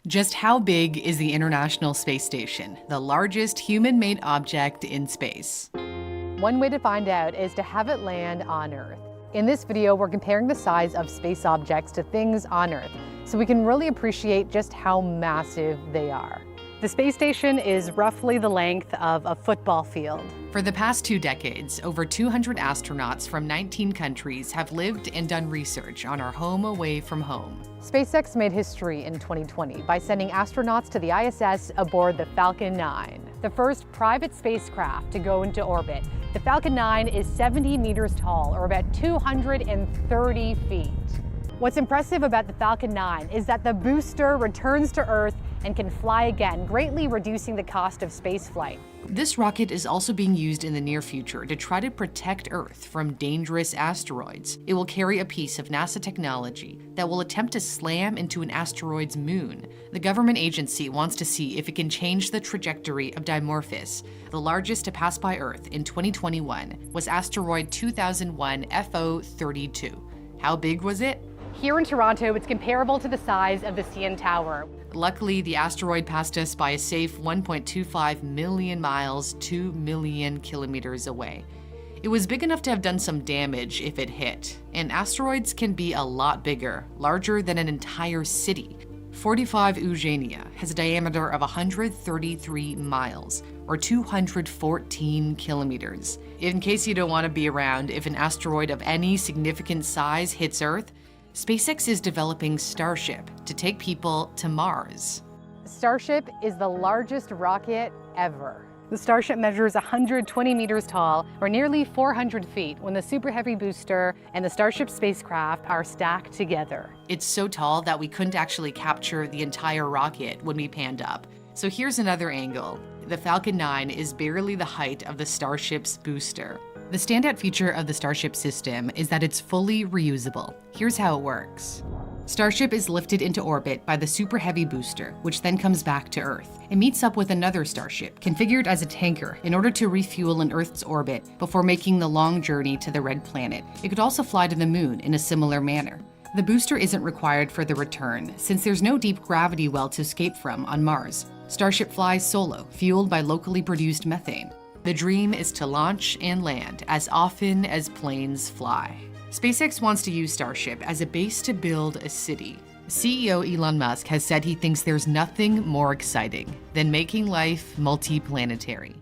Just how big is the International Space Station, the largest human-made object in space? One way to find out is to have it land on Earth. In this video, we're comparing the size of space objects to things on Earth, so we can really appreciate just how massive they are. The space station is roughly the length of a football field. For the past 2 decades, over 200 astronauts from 19 countries have lived and done research on our home away from home. SpaceX made history in 2020 by sending astronauts to the ISS aboard the Falcon 9, the first private spacecraft to go into orbit. The Falcon 9 is 70 meters tall, or about 230 feet. What's impressive about the Falcon 9 is that the booster returns to Earth and can fly again, greatly reducing the cost of spaceflight. This rocket is also being used in the near future to try to protect Earth from dangerous asteroids. It will carry a piece of NASA technology that will attempt to slam into an asteroid's moon. The government agency wants to see if it can change the trajectory of Dimorphos. The largest to pass by Earth in 2021 was asteroid 2001 FO32. How big was it? Here in Toronto, it's comparable to the size of the CN Tower. Luckily, the asteroid passed us by a safe 1.25 million miles, 2 million kilometers away. It was big enough to have done some damage if it hit, and asteroids can be a lot bigger, larger than an entire city. 45 Eugenia has a diameter of 133 miles, or 214 kilometers. In case you don't want to be around if an asteroid of any significant size hits Earth, SpaceX is developing Starship to take people to Mars. Starship is the largest rocket ever. The Starship measures 120 meters tall, or nearly 400 feet, when the Super Heavy booster and the Starship spacecraft are stacked together. It's so tall that we couldn't actually capture the entire rocket when we panned up. So here's another angle. The Falcon 9 is barely the height of the Starship's booster. The standout feature of the Starship system is that it's fully reusable. Here's how it works. Starship is lifted into orbit by the Super Heavy booster, which then comes back to Earth. It meets up with another Starship, configured as a tanker, in order to refuel in Earth's orbit before making the long journey to the Red Planet. It could also fly to the Moon in a similar manner. The booster isn't required for the return, since there's no deep gravity well to escape from on Mars. Starship flies solo, fueled by locally produced methane. The dream is to launch and land as often as planes fly. SpaceX wants to use Starship as a base to build a city. CEO Elon Musk has said he thinks there's nothing more exciting than making life multiplanetary.